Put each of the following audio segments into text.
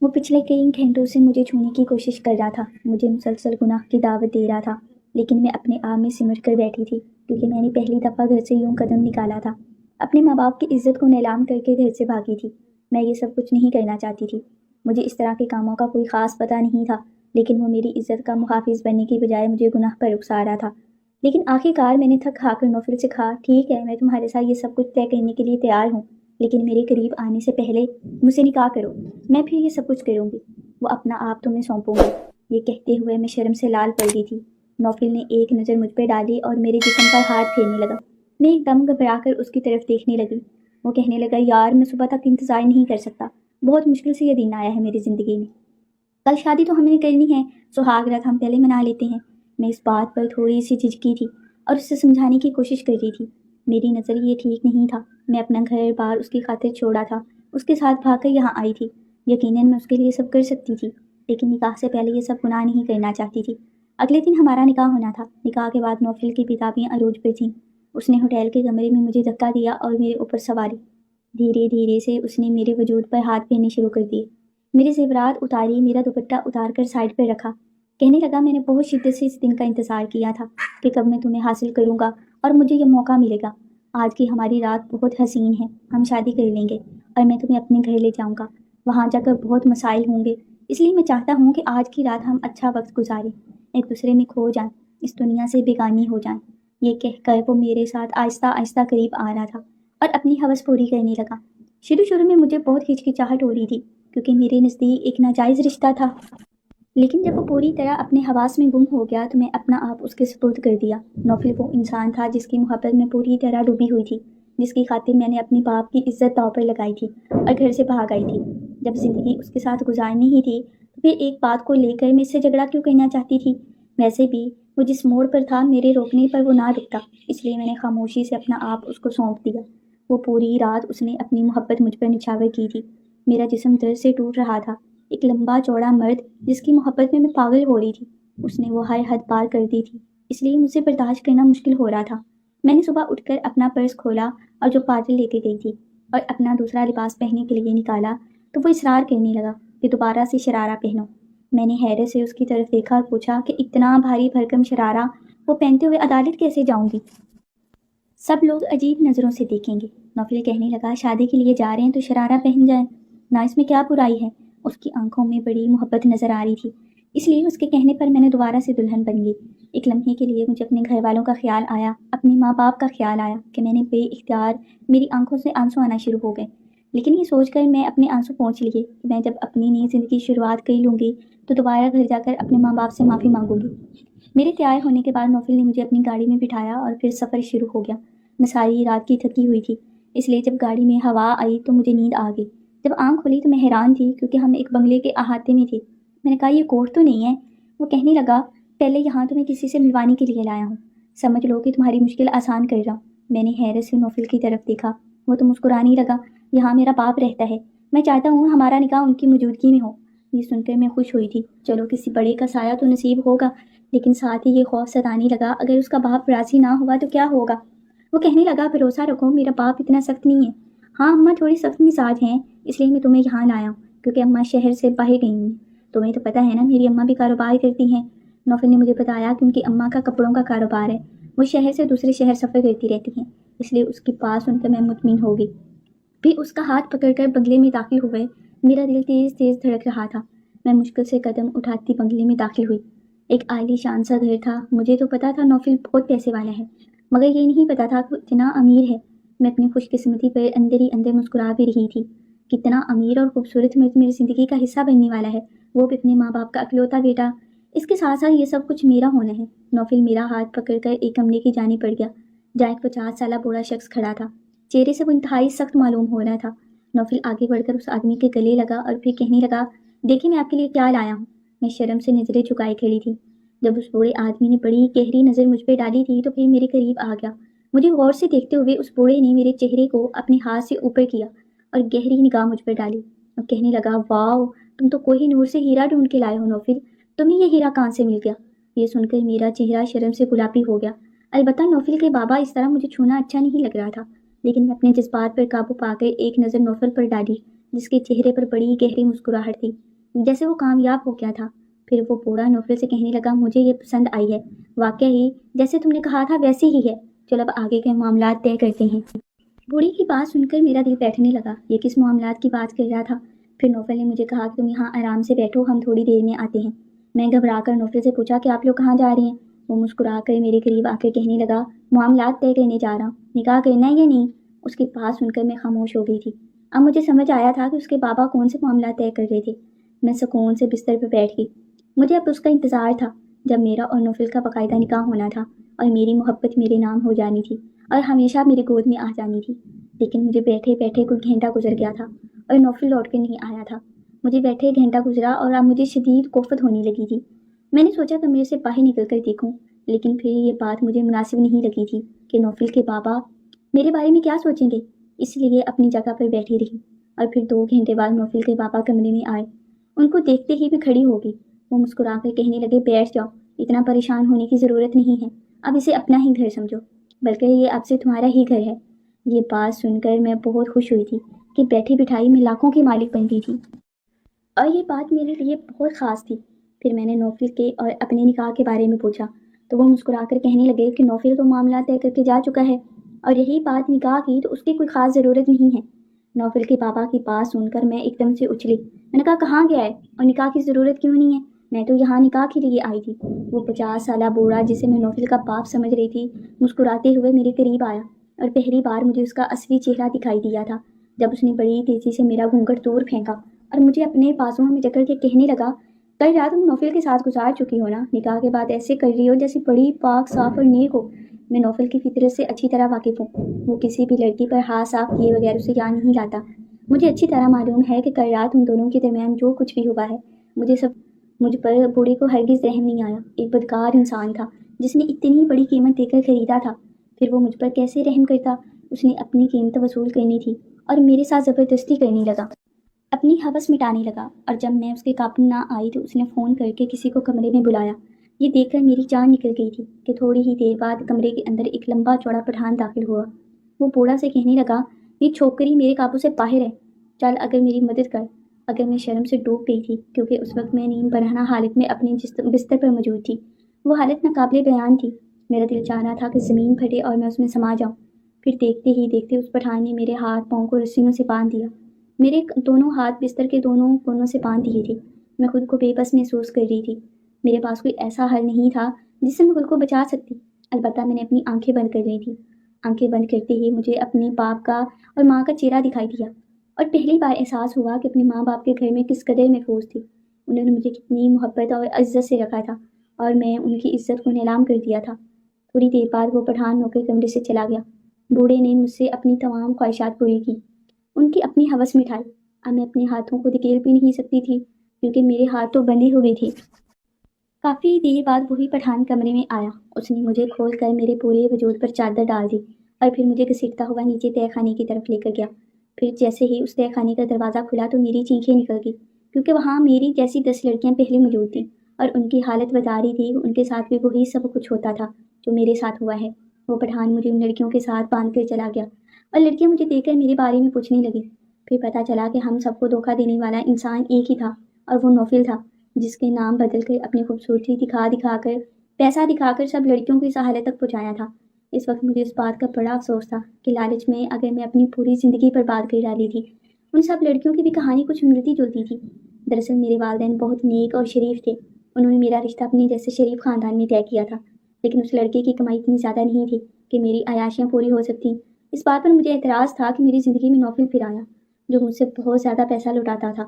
وہ پچھلے کئی گھنٹوں سے مجھے چھونے کی کوشش کر رہا تھا، مجھے مسلسل گناہ کی دعوت دے رہا تھا، لیکن میں اپنے آپ میں سمٹ کر بیٹھی تھی کیونکہ میں نے پہلی دفعہ گھر سے یوں قدم نکالا تھا، اپنے ماں باپ کی عزت کو نیلام کر کے گھر سے بھاگی تھی۔ میں یہ سب کچھ نہیں کرنا چاہتی تھی، مجھے اس طرح کے کاموں کا کوئی خاص پتہ نہیں تھا، لیکن وہ میری عزت کا محافظ بننے کی بجائے مجھے گناہ پر اکسا رہا تھا۔ لیکن آخر کار میں نے تھک ہار کر نوفل سے کہا، ٹھیک ہے، میں تمہارے ساتھ یہ سب کچھ طے کرنے کے لیے تیار ہوں، لیکن میرے قریب آنے سے پہلے مجھ سے نکاح کرو، میں پھر یہ سب کچھ کروں گی، وہ اپنا آپ تمہیں سونپوں گی۔ یہ کہتے ہوئے میں شرم سے لال پڑ گئی تھی۔ نوفل نے ایک نظر مجھ پہ ڈالی اور میرے جسم پر ہاتھ پھیرنے لگا۔ میں ایک دم گھبرا کر اس کی طرف دیکھنے لگی۔ وہ کہنے لگا، یار میں صبح تک انتظار نہیں کر سکتا، بہت مشکل سے یہ دن آیا ہے میری زندگی میں۔ کل شادی تو ہمیں کرنی ہے، سہاگ رات ہم پہلے منا لیتے ہیں۔ میں اس بات پر تھوڑی سی جھجکی تھی اور اسے سمجھانے کی کوشش کر رہی تھی۔ میری نظر یہ ٹھیک نہیں تھا، میں اپنا گھر بار اس کی خاطر چھوڑا تھا، اس کے ساتھ بھاگ کر یہاں آئی تھی۔ یقیناً میں اس کے لیے سب کر سکتی تھی، لیکن نکاح سے پہلے یہ سب گناہ نہیں کرنا چاہتی تھی۔ اگلے دن ہمارا نکاح ہونا تھا۔ نکاح کے بعد نوفل کی بیتابیاں عروج پر تھیں۔ اس نے ہوٹل کے کمرے میں مجھے دھکا دیا اور میرے اوپر سواری۔ دھیرے دھیرے سے اس نے میرے وجود پر ہاتھ پھیرنے شروع کر دیے، میرے زیورات اتاری، میرا دوپٹہ اتار کر سائڈ پر رکھا۔ کہنے لگا، میں نے بہت شدت سے اس دن کا انتظار کیا تھا کہ کب میں تمہیں حاصل کروں گا اور مجھے یہ موقع ملے گا۔ آج کی ہماری رات بہت حسین ہے، ہم شادی کر لیں گے اور میں تمہیں اپنے گھر لے جاؤں گا۔ وہاں جا کر بہت مسائل ہوں گے، اس لیے میں چاہتا ہوں کہ آج کی رات ہم اچھا وقت گزاریں، ایک دوسرے میں کھو جائیں، اس دنیا سے بیگانی ہو جائیں۔ یہ کہہ کر وہ میرے ساتھ آہستہ آہستہ قریب آ رہا تھا اور اپنی ہوس پوری کرنے لگا۔ شروع میں مجھے بہت ہچکچاہٹ ہو رہی تھی کیونکہ میرے نزدیک ایک ناجائز رشتہ تھا، لیکن جب وہ پوری طرح اپنے حواس میں گم ہو گیا تو میں اپنا آپ اس کے سپرد کر دیا۔ نوفل وہ انسان تھا جس کی محبت میں پوری طرح ڈوبی ہوئی تھی، جس کی خاطر میں نے اپنے باپ کی عزت داؤ پر لگائی تھی اور گھر سے بھاگ آئی تھی۔ جب زندگی اس کے ساتھ گزارنی ہی تھی تو پھر ایک بات کو لے کر میں اس سے جھگڑا کیوں کرنا چاہتی تھی؟ ویسے بھی وہ جس موڑ پر تھا میرے روکنے پر وہ نہ رکتا، اس لیے میں نے خاموشی سے اپنا آپ اس کو سونپ دیا۔ وہ پوری رات اس نے اپنی محبت مجھ پر نچھاور کی تھی۔ میرا جسم درد سے ٹوٹ رہا تھا۔ ایک لمبا چوڑا مرد جس کی محبت میں پاگل ہو رہی تھی، اس نے وہ ہر حد پار کر دی تھی، اس لیے مجھے برداشت کرنا مشکل ہو رہا تھا۔ میں نے صبح اٹھ کر اپنا پرس کھولا اور جو پارسل لے کے گئی تھی اور اپنا دوسرا لباس پہننے کے لیے نکالا تو وہ اصرار کرنے لگا کہ دوبارہ سے شرارہ پہنو۔ میں نے حیرت سے اس کی طرف دیکھا اور پوچھا کہ اتنا بھاری بھرکم شرارہ وہ پہنتے ہوئے عدالت کیسے جاؤں گی؟ سب لوگ عجیب نظروں سے دیکھیں گے۔ نوفل کہنے لگا، شادی کے لیے جا رہے ہیں تو شرارہ پہن جائیں، نہ اس میں کیا برائی ہے۔ اس کی آنکھوں میں بڑی محبت نظر آ رہی تھی، اس لیے اس کے کہنے پر میں نے دوبارہ سے دلہن بن گئی۔ ایک لمحے کے لیے مجھے اپنے گھر والوں کا خیال آیا، اپنے ماں باپ کا خیال آیا کہ میں نے بے اختیار میری آنکھوں سے آنسو آنا شروع ہو گئے، لیکن یہ سوچ کر میں اپنے آنسو پہنچ لیے کہ میں جب اپنی نئی زندگی شروعات کر لوں گی تو دوبارہ گھر جا کر اپنے ماں باپ سے معافی مانگوں گی۔ میرے تیار ہونے کے بعد نوفل نے مجھے اپنی گاڑی میں بٹھایا اور پھر سفر شروع ہو گیا۔ میں ساری رات کی تھکی ہوئی تھی، اس لیے جب گاڑی میں ہوا آئی تو مجھے نیند آ گئی۔ جب آنکھ کھلی تو میں حیران تھی کیونکہ ہم ایک بنگلے کے احاطے میں تھے۔ میں نے کہا، یہ کورٹ تو نہیں ہے؟ وہ کہنے لگا، پہلے یہاں تو میں کسی سے ملوانے کے لیے لایا ہوں، سمجھ لو کہ تمہاری مشکل آسان کر رہا ہوں۔ میں نے حیرت سے نوفل کی طرف دیکھا، وہ تو مسکرانے لگا، یہاں میرا باپ رہتا ہے، میں چاہتا ہوں ہمارا نکاح ان کی موجودگی میں ہو۔ یہ سن کر میں خوش ہوئی تھی، چلو کسی بڑے کا سایہ تو نصیب ہوگا، لیکن ساتھ ہی یہ خوف ستانے لگا، اگر اس کا باپ راضی نہ ہوا تو کیا ہوگا؟ وہ کہنے لگا، بھروسہ رکھو، میرا باپ اتنا سخت نہیں ہے۔ ہاں اماں تھوڑی سخت مزاج ہیں، اس لیے میں تمہیں یہاں لایا ہوں کیونکہ اماں شہر سے باہر گئی ہیں، تمہیں تو پتہ ہے نا میری اماں بھی کاروبار کرتی ہیں۔ نوفل نے مجھے بتایا کہ ان کی اماں کا کپڑوں کا کاروبار ہے، وہ شہر سے دوسرے شہر سفر کرتی رہتی ہیں، اس لیے اس کی بات سن کر میں مطمئن ہو گئی۔ پھر اس کا ہاتھ پکڑ کر بنگلے میں داخل ہوئے۔ میرا دل تیز تیز دھڑک رہا تھا۔ میں مشکل سے قدم اٹھاتی بنگلے میں داخل ہوئی۔ ایک عالی شان سا گھر تھا۔ مجھے تو پتا تھا نوفل بہت پیسے والا ہے، مگر یہ نہیں پتا تھا کہ وہ اتنا امیر ہے۔ میں اپنی خوش قسمتی پر اندر ہی اندر مسکرا بھی رہی تھی۔ کتنا امیر اور خوبصورت مرد میری زندگی کا حصہ بننے والا ہے، وہ بھی اپنے ماں باپ کا اکلوتا بیٹا۔ اس کے ساتھ ساتھ یہ سب کچھ میرا ہونا ہے۔ نوفل میرا ہاتھ پکڑ کر ایک کمرے کی جانب بڑھ گیا جہاں ایک 50 سالہ بوڑھا شخص کھڑا تھا۔ چہرے سے وہ انتہائی سخت معلوم ہو رہا تھا۔ نوفل آگے بڑھ کر اس آدمی کے گلے لگا اور پھر کہنے لگا، دیکھیں میں آپ کے لیے کیا لایا ہوں۔ میں شرم سے نظریں چکائے کھڑی تھی۔ جب اس بوڑھے آدمی نے بڑی گہری نظر مجھ پہ ڈالی تھی تو پھر میرے قریب آ گیا۔ مجھے غور سے دیکھتے ہوئے اس بوڑھے نے میرے چہرے کو اپنے ہاتھ سے اوپر کیا اور گہری نگاہ مجھ پر ڈالی اور کہنے لگا، واؤ، تم تو کوہ نور سے ہیرا ڈھونڈ کے لائے ہو نوفل، تمہیں یہ ہیرا کہاں سے مل گیا؟ یہ سن کر میرا چہرہ شرم سے گلابی ہو گیا۔ البتہ نوفل کے بابا اس طرح مجھے چھونا اچھا نہیں لگ رہا تھا، لیکن میں اپنے جذبات پر قابو پا کر ایک نظر نوفل پر ڈالی جس کے چہرے پر بڑی گہری مسکراہٹ تھی۔ جیسے وہ کامیاب ہو گیا تھا۔ پھر وہ بوڑھا نوفل سے کہنے لگا مجھے یہ پسند آئی ہے، واقعی جیسے تم نے کہا تھا ویسی ہی ہے، چلو اب آگے کے معاملات طے کرتے ہیں۔ بوڑھی کی بات سن کر میرا دل بیٹھنے لگا، یہ کس معاملات کی بات کر رہا تھا؟ پھر نوفل نے مجھے کہا کہ تم یہاں آرام سے بیٹھو، ہم تھوڑی دیر میں آتے ہیں۔ میں گھبرا کر نوفل سے پوچھا کہ آپ لوگ کہاں جا رہے ہیں؟ وہ مسکرا کر میرے قریب آ کر کہنے لگا معاملات طے کرنے جا رہا ہوں، نکاح کرنا ہے یا نہیں؟ اس کی بات سن کر میں خاموش ہو گئی تھی۔ اب مجھے سمجھ آیا تھا کہ اس کے بابا کون سے معاملات طے کر رہے تھے۔ میں سکون سے بستر پہ بیٹھ گئی۔ مجھے اب اس کا انتظار تھا جب میرا اور نوفل کا باقاعدہ نکاح ہونا تھا اور میری محبت میرے نام ہو جانی تھی اور ہمیشہ میری گود میں آ جانی تھی۔ لیکن مجھے بیٹھے بیٹھے کوئی گھنٹہ گزر گیا تھا اور نوفل لوٹ کے نہیں آیا تھا۔ مجھے بیٹھے گھنٹہ گزرا اور اب مجھے شدید کوفت ہونے لگی تھی۔ میں نے سوچا کمرے سے باہر نکل کر دیکھوں، لیکن پھر یہ بات مجھے مناسب نہیں لگی تھی کہ نوفل کے بابا میرے بارے میں کیا سوچیں گے، اس لیے اپنی جگہ پر بیٹھی رہی۔ اور پھر 2 گھنٹے بعد نوفل کے بابا کمرے میں آئے۔ ان کو دیکھتے ہی میں کھڑی ہو گئی۔ وہ مسکرا کر کہنے لگے بیٹھ جاؤ، اتنا پریشان ہونے کی ضرورت نہیں ہے، اب اسے اپنا ہی گھر سمجھو، بلکہ یہ اب سے تمہارا ہی گھر ہے۔ یہ بات سن کر میں بہت خوش ہوئی تھی کہ بیٹھی بٹھائی میں لاکھوں کی مالک بن گئی تھی، اور یہ بات میرے لیے بہت خاص تھی۔ پھر میں نے نوفل کے اور اپنے نکاح کے بارے میں پوچھا تو وہ مسکرا کر کہنے لگے کہ نوفل تو معاملات طے کر کے جا چکا ہے، اور یہی بات نکاح کی تو اس کی کوئی خاص ضرورت نہیں ہے۔ نوفل کے بابا کی بات سن کر میں ایک دم سے اچھلی۔ میں نے کہا کہاں گیا ہے اور نکاح کی ضرورت کیوں نہیں ہے؟ میں تو یہاں نکاح کے لیے آئی تھی۔ وہ 50 سالہ بوڑھا جسے میں نوفل کا باپ سمجھ رہی تھی مسکراتے ہوئے میرے قریب آیا، اور پہلی بار مجھے اس کا اصلی چہرہ دکھائی دیا تھا جب اس نے بڑی تیزی سے میرا گھونگھٹ دور پھینکا اور مجھے اپنے بازوؤں میں جکڑ کے کہنے لگا کل رات تم نوفل کے ساتھ گزار چکی ہو نا، نکاح کے بعد ایسے کر رہی ہو جیسے بڑی پاک صاف اور نیک ہو۔ میں نوفل کی فطرت سے اچھی طرح واقف ہوں، وہ کسی بھی لڑکی پر ہاتھ صاف کیے بغیر اسے یاد نہیں لاتا۔ مجھے اچھی طرح معلوم ہے کہ کل رات ان دونوں کے درمیان جو کچھ بھی ہوا ہے، مجھ پر بوڑھے کو ہرگز رحم نہیں آیا۔ ایک بدکار انسان تھا جس نے اتنی بڑی قیمت دے کر خریدا تھا، پھر وہ مجھ پر کیسے رحم کرتا؟ اس نے اپنی قیمت وصول کرنی تھی اور میرے ساتھ زبردستی کرنے لگا، اپنی ہوس مٹانے لگا، اور جب میں اس کے قابو نہ آئی تو اس نے فون کر کے کسی کو کمرے میں بلایا۔ یہ دیکھ کر میری جان نکل گئی تھی کہ تھوڑی ہی دیر بعد کمرے کے اندر ایک لمبا چوڑا پٹھان داخل ہوا۔ وہ بوڑھا سے کہنے لگا یہ چھوکری میرے قابو سے باہر ہے، چل اگر میری مدد کر۔ اگر میں شرم سے ڈوب گئی تھی کیونکہ اس وقت میں نیم برہنہ حالت میں اپنے بستر پر موجود تھی۔ وہ حالت ناقابل بیان تھی۔ میرا دل چاہ رہا تھا کہ زمین پھٹے اور میں اس میں سما جاؤں۔ پھر دیکھتے ہی دیکھتے اس پٹھان نے میرے ہاتھ پاؤں کو رسیوں سے باندھ دیا۔ میرے دونوں ہاتھ بستر کے دونوں کونوں سے باندھ دیے تھے۔ میں خود کو بے بس محسوس کر رہی تھی۔ میرے پاس کوئی ایسا حل نہیں تھا جس سے میں خود کو بچا سکتی، البتہ میں نے اپنی آنکھیں بند کر لی تھی۔ آنکھیں بند کرتے ہی مجھے اپنے باپ کا اور ماں کا چہرہ دکھائی دیا، اور پہلی بار احساس ہوا کہ اپنے ماں باپ کے گھر میں کس قدر محفوظ تھی۔ انہوں نے مجھے کتنی محبت اور عزت سے رکھا تھا اور میں ان کی عزت کو نیلام کر دیا تھا۔ تھوڑی دیر بعد وہ پٹھان نوکر کمرے سے چلا گیا۔ بوڑھے نے مجھ سے اپنی تمام خواہشات پوری کی، ان کی اپنی ہوس مٹھائی۔ اب میں اپنے ہاتھوں کو دھکیل بھی نہیں سکتی تھی کیونکہ میرے ہاتھ تو بندھے ہوئے تھے۔ کافی دیر بعد وہی پٹھان کمرے میں آیا۔ اس نے مجھے کھول کر میرے پورے وجود پر چادر ڈال دی اور پھر مجھے گھسیٹتا ہوا نیچے تہہ خانے کی طرف لے کر گیا۔ پھر جیسے ہی اس تہہ خانے کا دروازہ کھلا تو میری چینخیں نکل گئی، کیونکہ وہاں میری جیسی 10 لڑکیاں پہلے موجود تھیں اور ان کی حالت بتا رہی تھی ان کے ساتھ بھی وہی سب کچھ ہوتا تھا جو میرے ساتھ ہوا ہے۔ وہ پٹھان مجھے ان لڑکیوں کے ساتھ باندھ کر چلا گیا اور لڑکیاں مجھے دیکھ کر میرے بارے میں پوچھنے لگی۔ پھر پتہ چلا کہ ہم سب کو دھوکہ دینے والا انسان ایک ہی تھا، اور وہ نوفل تھا، جس کے نام بدل کر اپنی خوبصورتی دکھا دکھا کر پیسہ دکھا کر سب لڑکیوں کو اس حالت تک پہنچایا تھا۔ اس وقت مجھے اس بات کا بڑا افسوس تھا کہ لالچ میں اگر میں اپنی پوری زندگی برباد کر ڈالی تھی۔ ان سب لڑکیوں کی بھی کہانی کچھ ملتی جلتی تھی۔ دراصل میرے والدین بہت نیک اور شریف تھے، انہوں نے میرا رشتہ اپنے جیسے شریف خاندان میں طے کیا تھا، لیکن اس لڑکے کی کمائی اتنی زیادہ نہیں تھی کہ میری عیاشیاں پوری ہو سکتی۔ اس بات پر مجھے اعتراض تھا کہ میری زندگی میں نوفل پھر آیا جو مجھ سے بہت زیادہ پیسہ لٹاتا تھا۔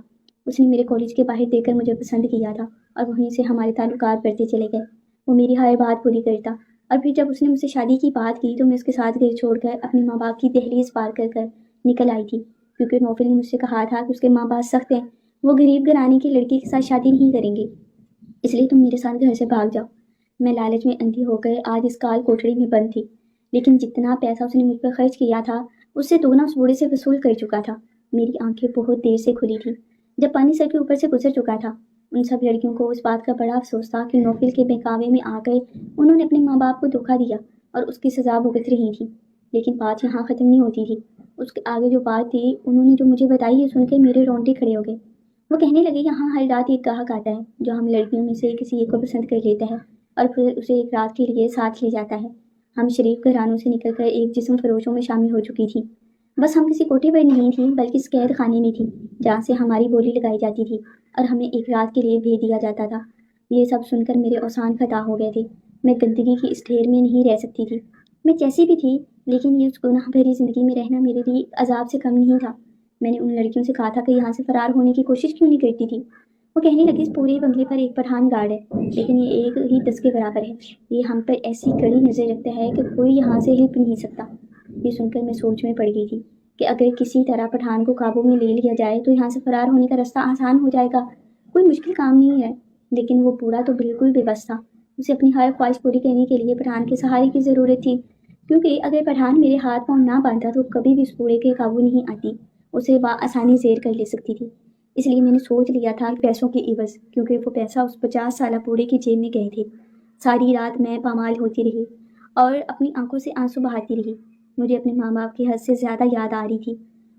اس نے میرے کالج کے باہر دیکھ کر مجھے پسند کیا تھا اور وہیں سے ہمارے تعلقات بڑھتے چلے گئے۔ وہ میری ہر بات پوری کرتا، اور پھر جب اس نے مجھ سے شادی کی بات کی تو میں اس کے ساتھ گھر چھوڑ کر اپنے ماں باپ کی دہلیز پار کر کر نکل آئی تھی، کیونکہ نوفل نے مجھ سے کہا تھا کہ اس کے ماں باپ سخت ہیں، وہ غریب گھرانے کی لڑکی کے ساتھ شادی نہیں کریں گے، اس لیے تم میرے ساتھ گھر سے بھاگ جاؤ۔ میں لالچ میں اندھی ہو کر آج اس کال کوٹڑی میں بند تھی، لیکن جتنا پیسہ اس نے مجھ پر خرچ کیا تھا اس سے دگنا اس بوڑھے سے وصول کر چکا تھا۔ میری آنکھیں بہت دیر سے کھلی تھی۔ جب پانی سر کے اوپر سے گزر چکا تھا، ان سب لڑکیوں کو اس بات کا بڑا افسوس تھا کہ نوفل کے بہکاوے میں آ کر انہوں نے اپنے ماں باپ کو دھوکہ دیا اور اس کی سزا بھگت رہی تھی۔ لیکن بات یہاں ختم نہیں ہوتی تھی، اس کے آگے جو بات تھی انہوں نے جو مجھے بتائی یہ سن کے میرے رونگٹے کھڑے ہو گئے۔ وہ کہنے لگے یہاں ہر رات ایک گاہک آتا ہے جو ہم لڑکیوں میں سے کسی ایک کو پسند کر لیتا ہے اور پھر اسے ایک رات کے لیے ساتھ لے جاتا ہے۔ ہم شریف گھرانوں سے نکل کر ایک جسم فروشوں میں شامل ہو چکی تھیں۔ بس ہم کسی کوٹھی پر نہیں تھیں بلکہ اس قید خانے میں تھیں جہاں سے ہماری بولی لگائی جاتی تھی اور ہمیں ایک رات کے لیے بھیج دیا جاتا تھا۔ یہ سب سن کر میرے اوسان فتح ہو گئے تھے۔ میں گندگی کی اس ڈھیر میں نہیں رہ سکتی تھی۔ میں جیسی بھی تھی لیکن یہ اس گناہ بھری زندگی میں رہنا میرے لیے عذاب سے کم نہیں تھا۔ میں نے ان لڑکیوں سے کہا تھا کہ یہاں سے فرار ہونے کی کوشش کیوں نہیں کرتی تھی۔ وہ کہنے لگی اس پورے بنگلے پر ایک پٹھان گارڈ ہے لیکن یہ ایک ہی دس کے برابر ہے۔ یہ ہم پر ایسی کڑی نظر رکھتا ہے کہ کوئی یہاں سے ہل نہیں سکتا۔ یہ سن کر میں سوچ میں پڑ گئی تھی کہ اگر کسی طرح پٹھان کو قابو میں لے لیا جائے تو یہاں سے فرار ہونے کا راستہ آسان ہو جائے گا۔ کوئی مشکل کام نہیں ہے۔ لیکن وہ بوڑھا تو بالکل بے بس تھا۔ اسے اپنی ہر خواہش پوری کرنے کے لیے پٹھان کے سہارے کی ضرورت تھی، کیونکہ اگر پٹھان میرے ہاتھ پاؤں نہ باندھتا تو کبھی بھی اس بوڑھے کے قابو نہیں آتی، اسے بآسانی زیر کر لے سکتی تھی۔ اس لیے میں نے سوچ لیا تھا کہ پیسوں کے عوض، کیونکہ وہ پیسہ اس 50 سالہ بوڑھے کی جیب میں گئے تھے۔ ساری رات میں پامال ہوتی رہی اور اپنی آنکھوں سے آنسو بہاتی رہی۔ مجھے اپنے ماں باپ کی حد سے زیادہ یاد آ رہی تھی۔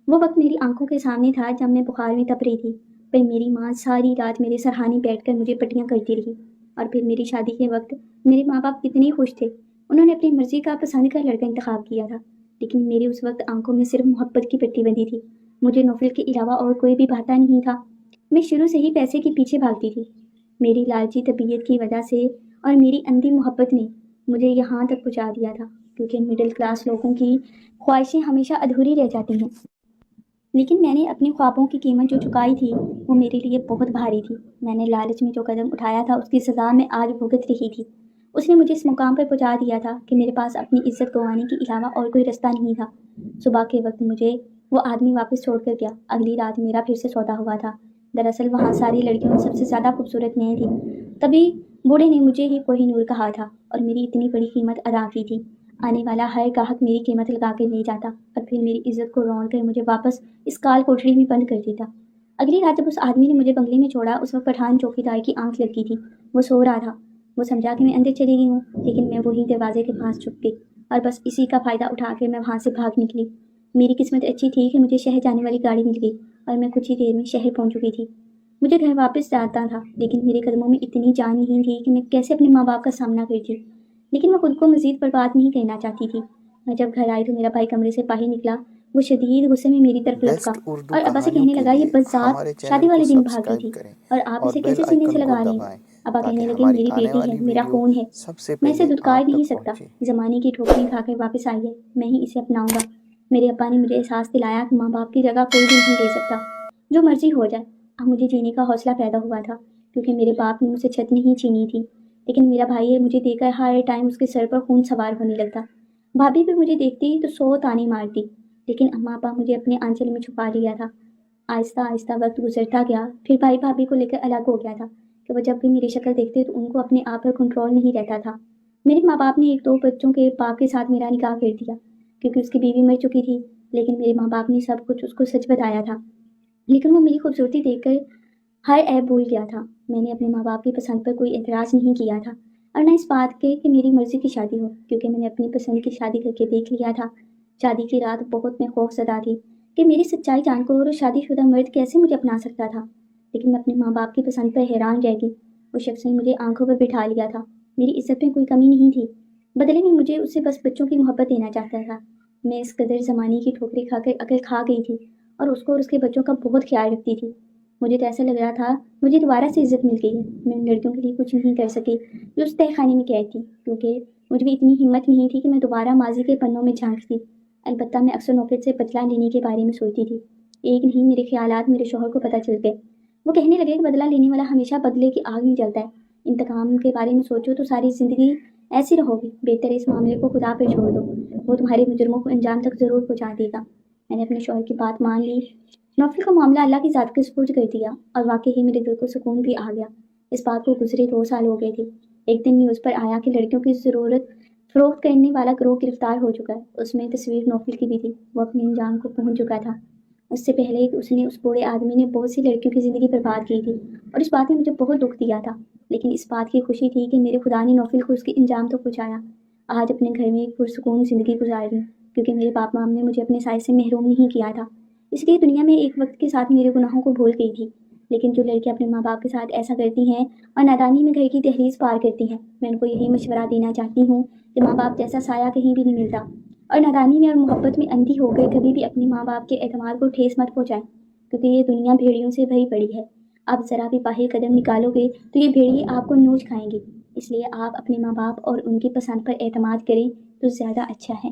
وہ وقت میری آنکھوں کے سامنے تھا جب میں بخار میں تپ رہی تھی، پر میری ماں ساری رات میرے سرہانے بیٹھ کر مجھے پٹیاں کرتی رہی۔ اور پھر میری شادی کے وقت میرے ماں باپ کتنے خوش تھے۔ انہوں نے اپنی مرضی کا پسند کا لڑکا انتخاب کیا تھا، لیکن میری اس وقت آنکھوں میں صرف محبت کی پٹی بندھی تھی۔ مجھے نوفل کے علاوہ اور کوئی بھی بھاتا نہیں تھا۔ میں شروع سے ہی پیسے کے پیچھے بھاگتی تھی۔ میری لالچی طبیعت کی وجہ سے اور میری اندھی محبت نے مجھے یہاں تک پہنچا دیا تھا، کیونکہ مڈل کلاس لوگوں کی خواہشیں ہمیشہ ادھوری رہ جاتی ہیں۔ لیکن میں نے اپنے خوابوں کی قیمت جو چکائی تھی وہ میرے لیے بہت بھاری تھی۔ میں نے لالچ میں جو قدم اٹھایا تھا اس کی سزا میں آج بھگت رہی تھی۔ اس نے مجھے اس مقام پر پہنچا دیا تھا کہ میرے پاس اپنی عزت گنوانے کے علاوہ اور کوئی رستہ نہیں تھا۔ صبح کے وقت مجھے وہ آدمی واپس چھوڑ کر گیا۔ اگلی رات میرا پھر سے سودا ہوا تھا۔ دراصل وہاں ساری لڑکیوں میں سب سے زیادہ خوبصورت میں تھی۔ تبھی بوڑھے نے مجھے ہی کوہ نور کہا تھا اور میری اتنی بڑی قیمت ادا کی تھی۔ آنے والا ہر گاہک میری قیمت لگا کے لے جاتا اور پھر میری عزت کو رون کر مجھے واپس اس کال کوٹری میں بند کر دیتا۔ اگلی رات جب اس آدمی نے مجھے بنگلے میں چھوڑا، اس وقت پٹھان چوکیدار کی آنکھ لگ گئی تھی۔ وہ سو رہا تھا۔ وہ سمجھا کہ میں اندر چلی گئی ہوں، لیکن میں وہی دروازے کے پاس چھپ گئی اور بس اسی کا فائدہ اٹھا کر میں وہاں سے بھاگ نکلی۔ میری قسمت اچھی تھی کہ مجھے شہر جانے والی گاڑی مل گئی اور میں کچھ ہی دیر میں شہر پہنچ چکی تھی۔ مجھے گھر واپس جانا تھا، لیکن میرے قدموں میں اتنی جان نہیں تھی کہ میں کیسے اپنے ماں باپ کا سامنا کرتی، لیکن میں خود کو مزید برباد نہیں کرنا چاہتی تھی۔ میں جب گھر آئی تو میرا بھائی کمرے سے باہر نکلا۔ وہ شدید غصے میں میری طرف لپکا بیسٹ اردو اور ابا سے کہانیوں کہنے کے لگا یہ لیے بذات ہمارے شادی چینل کو والے دن بھاگ گئی سبسکرائب تھی کریں اور آپ اور اسے بیل کیسے سینے سے آئیکن کو لگا رہے ہیں۔ دبائیں ابا تاکہ کہنے لگے ہماری میری آنے بیٹی ہے، والی میرا ویڈیو خون ہے، سب سے میں اسے پہلے دھتکار آپ نہیں تک سکتا۔ پہنچے۔ زمانے کی ٹھوکریں کھا کر واپس آئی ہے، میں ہی اسے اپناؤں گا۔ میرے ابا نے مجھے احساس دلایا کہ ماں باپ کی جگہ کوئی بھی نہیں لے سکتا، جو مرضی ہو جائے۔ اب مجھے جینے کا حوصلہ پیدا ہوا تھا، کیونکہ میرے باپ نے مجھ سے چھت نہیں چھینی تھی، لیکن میرا بھائی مجھے دیکھ کر ہر ٹائم اس کے سر پر خون سوار ہونے لگتا۔ بھابھی بھی مجھے دیکھتی تو 100 تانے مارتی، لیکن اماں ابا مجھے اپنے آنچل میں چھپا لیا تھا۔ آہستہ آہستہ وقت گزرتا گیا، پھر بھائی بھابھی کو لے کر الگ ہو گیا تھا کہ وہ جب بھی میری شکل دیکھتے تو ان کو اپنے آپ پر کنٹرول نہیں رہتا تھا۔ میرے ماں باپ نے 1-2 بچوں کے باپ کے ساتھ میرا نکاح کر دیا، کیونکہ اس کی بیوی مر چکی تھی، لیکن میرے ماں باپ نے سب کچھ اس کو سچ بتایا تھا۔ لیکن وہ میری خوبصورتی دیکھ کر ہر عیب بھول گیا تھا۔ میں نے اپنے ماں باپ کی پسند پر کوئی اعتراض نہیں کیا تھا، اور نہ اس بات کے کہ میری مرضی کی شادی ہو، کیونکہ میں نے اپنی پسند کی شادی کر کے دیکھ لیا تھا۔ شادی کی رات بہت میں خوف زدہ تھی کہ میری سچائی جان کر اور شادی شدہ مرد کیسے مجھے اپنا سکتا تھا، لیکن میں اپنے ماں باپ کی پسند پر حیران رہ گئی۔ اس شخص نے مجھے آنکھوں پر بٹھا لیا تھا۔ میری عزت میں کوئی کمی نہیں تھی، بدلے میں مجھے اسے بس بچوں کی محبت دینا چاہتا تھا۔ میں اس قدر زمانے کی ٹھوکریں کھا کر عقل کھا گئی تھی اور اس کو اور اس کے بچوں کا بہت خیال رکھتی تھی۔ مجھے تو ایسا لگ رہا تھا مجھے دوبارہ سے عزت مل گئی ہے۔ میں ان لڑکیوں کے لیے کچھ نہیں کر سکی جو اس تہہ خانے میں قید تھی، کیونکہ مجھ میں اتنی ہمت نہیں تھی کہ میں دوبارہ ماضی کے پنوں میں جھانکتی۔ البتہ میں اکثر نوفل سے بدلہ لینے کے بارے میں سوچتی تھی۔ ایک نہیں، میرے خیالات میرے شوہر کو پتہ چل گئے۔ وہ کہنے لگے کہ بدلہ لینے والا ہمیشہ بدلے کی آگ میں جلتا ہے۔ انتقام کے بارے میں سوچو تو ساری زندگی ایسی رہو گی، بہتر ہے اس معاملے کو خدا پر چھوڑ دو، وہ تمہارے مجرموں کو انجام تک ضرور پہنچا دے گا۔ میں نے اپنے شوہر کی بات مان لی، نوفل کو معاملہ اللہ کی ذات کے سپرد کر دیا، اور واقعی ہی میرے دل کو سکون بھی آ گیا۔ اس بات کو گزرے 2 سال ہو گئے تھے۔ ایک دن نیوز پر آیا کہ لڑکیوں کی ضرورت فروخت کرنے والا گروہ گرفتار ہو چکا ہے۔ اس میں تصویر نوفل کی بھی تھی۔ وہ اپنے انجام کو پہنچ چکا تھا، اس سے پہلے کہ اس بوڑھے آدمی نے بہت سی لڑکیوں کی زندگی برباد کی تھی، اور اس بات نے مجھے بہت دکھ دیا تھا، لیکن اس بات کی خوشی تھی کہ میرے خدا نے نوفل کو اس کے انجام تک پہنچایا۔ آج اپنے گھر میں ایک پرسکون زندگی گزار رہی ہوں، کیونکہ میرے باپ مام نے مجھے اپنے سائے سے محروم نہیں کیا تھا، اس لیے دنیا میں ایک وقت کے ساتھ میرے گناہوں کو بھول گئی تھی۔ لیکن جو لڑکیاں اپنے ماں باپ کے ساتھ ایسا کرتی ہیں اور نادانی میں گھر کی دہلیز پار کرتی ہیں، میں ان کو یہی مشورہ دینا چاہتی ہوں کہ ماں باپ جیسا سایہ کہیں بھی نہیں ملتا، اور نادانی میں اور محبت میں اندھی ہو کر کبھی بھی اپنے ماں باپ کے اعتماد کو ٹھیس مت پہنچائیں، کیونکہ یہ دنیا بھیڑیوں سے بھری پڑی ہے۔ آپ ذرا بھی باہر قدم نکالو گے تو یہ بھیڑیے آپ کو نوچ کھائیں گے، اس لیے آپ اپنے ماں باپ اور ان کی پسند پر اعتماد کریں تو زیادہ اچھا ہے۔